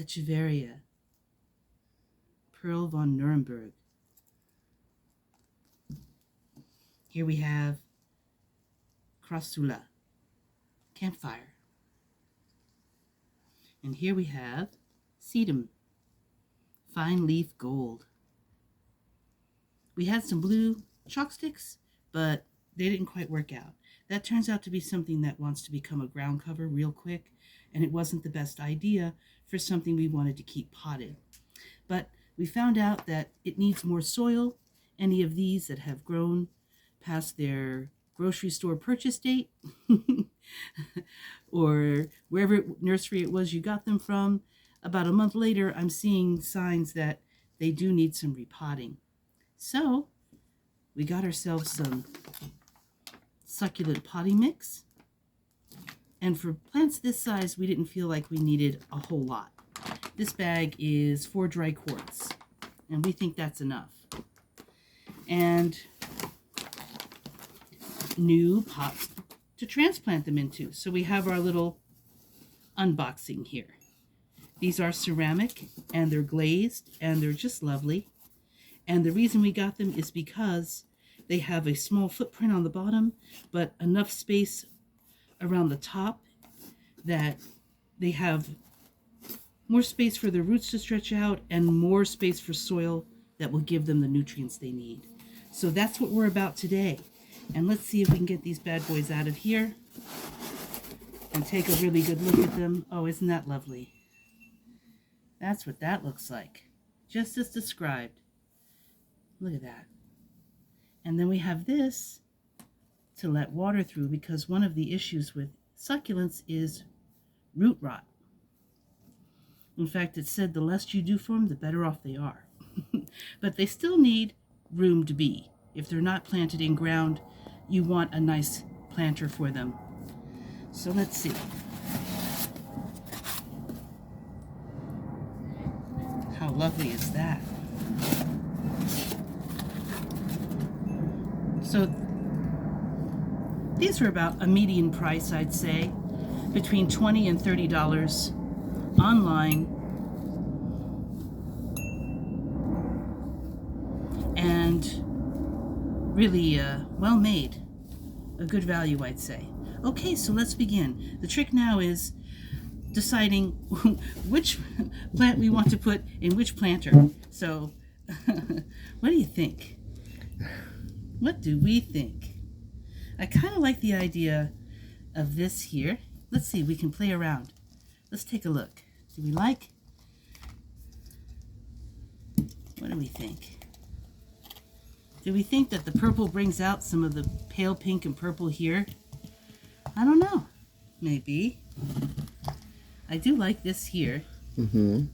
Echeveria, Pearl von Nuremberg. Here we have Crassula, Campfire. And here we have Sedum, Fine Leaf Gold. We had some blue chalk sticks, but they didn't quite work out. That turns out to be something that wants to become a ground cover real quick, and it wasn't the best idea for something we wanted to keep potted. But we found out that it needs more soil. Any of these that have grown past their grocery store purchase date or wherever nursery it was you got them from, about a month later, I'm seeing signs that they do need some repotting. So we got ourselves some succulent potting mix. And for plants this size, we didn't feel like we needed a whole lot. This bag is 4 dry quarts, and we think that's enough. And new pots to transplant them into. So we have our little unboxing here. These are ceramic, and they're glazed, and they're just lovely. And the reason we got them is because they have a small footprint on the bottom, but enough space around the top that they have more space for the roots to stretch out and more space for soil that will give them the nutrients they need. So that's what we're about today. And let's see if we can get these bad boys out of here and take a really good look at them. Oh, isn't that lovely? That's what that looks like, just as described. Look at that. And then we have this to let water through, because one of the issues with succulents is root rot. In fact, it said the less you do for them, the better off they are. But they still need room to be. If they're not planted in ground, you want a nice planter for them. So let's see. How lovely is that? So these were about a median price, I'd say, between $20 and $30 online. And really well made. A good value, I'd say. Okay, so let's begin. The trick now is deciding which plant we want to put in which planter. So what do you think? What do we think? I kind of like the idea of this here. Let's see, we can play around. Let's take a look. Do we like? What do we think? Do we think that the purple brings out some of the pale pink and purple here? I don't know. Maybe. I do like this here. Mm-hmm.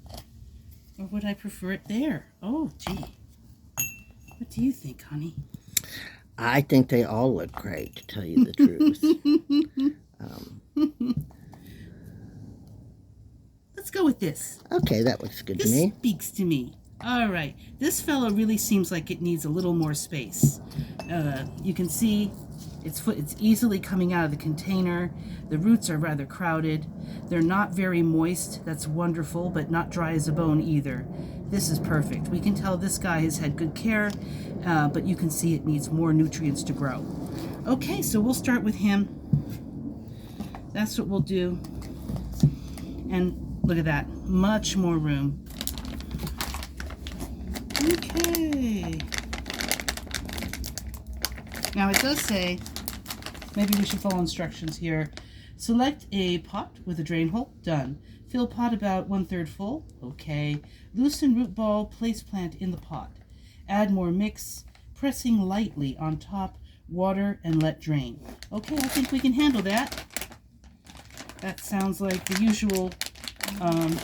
Or would I prefer it there? Oh, gee. What do you think, honey? I think they all look great, to tell you the truth. Let's go with this. Okay, that looks good to This me. speaks to me. All right. This fellow really seems like it needs a little more space. You can see it's easily coming out of the container. The roots are rather crowded. They're not very moist. That's wonderful, but not dry as a bone either. This is perfect. We can tell this guy has had good care, but you can see it needs more nutrients to grow. Okay, so we'll start with him. That's what we'll do. And look at that. Much more room. Okay. Now it does say, maybe we should follow instructions here. Select a pot with a drain hole. Done. Fill pot about 1/3 full. Okay. Loosen root ball. Place plant in the pot. Add more mix, pressing lightly on top. Water and let drain. Okay, I think we can handle that. That sounds like the usual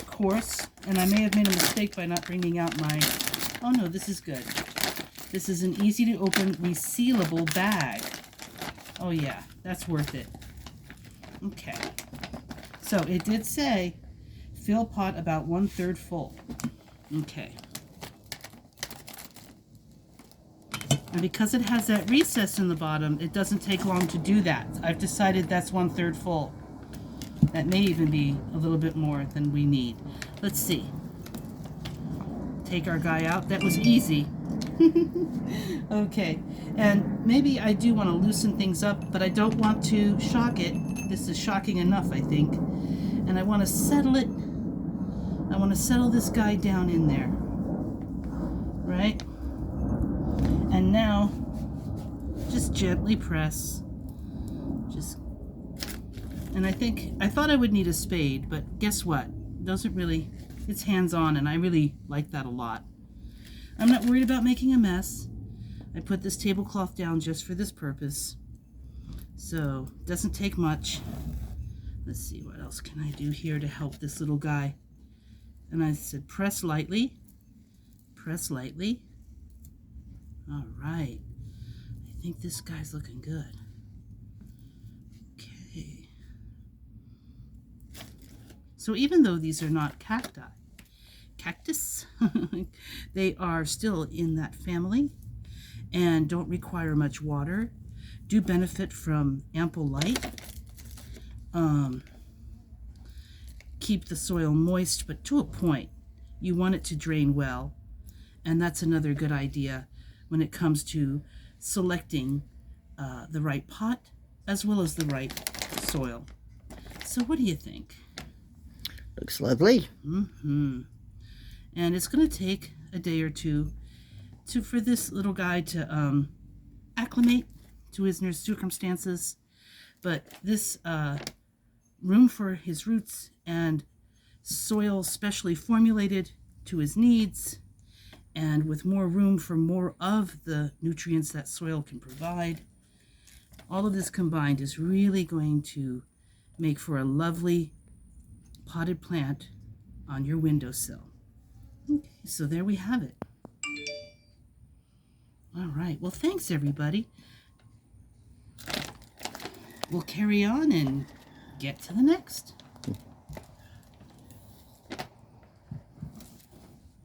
course. And I may have made a mistake by not bringing out my... Oh no, this is good. This is an easy to open resealable bag. Oh yeah, that's worth it. Okay. So it did say fill pot about 1/3 full. Okay. And because it has that recess in the bottom, it doesn't take long to do that. I've decided that's 1/3 full. That may even be a little bit more than we need. Let's see. Take our guy out. That was easy. Okay, and maybe I do want to loosen things up, but I don't want to shock it. This is shocking enough, I think. And I want to settle it. I want to settle this guy down in there. Right? And now, just gently press. And I thought I would need a spade, but guess what? Doesn't really, it's hands-on, and I really like that a lot. I'm not worried about making a mess. I put this tablecloth down just for this purpose. So, it doesn't take much. Let's see, what else can I do here to help this little guy? And I said, press lightly. Press lightly. All right. I think this guy's looking good. Okay. So even though these are not cactus, they are still in that family and don't require much water, do benefit from ample light, keep the soil moist, but to a point. You want it to drain well, and that's another good idea when it comes to selecting the right pot as well as the right soil. So what do you think? Looks lovely. And it's going to take a day or two for this little guy to acclimate to his new circumstances. But this room for his roots and soil specially formulated to his needs, and with more room for more of the nutrients that soil can provide, all of this combined is really going to make for a lovely potted plant on your windowsill. Okay, so there we have it. All right, well, thanks everybody. We'll carry on and get to the next.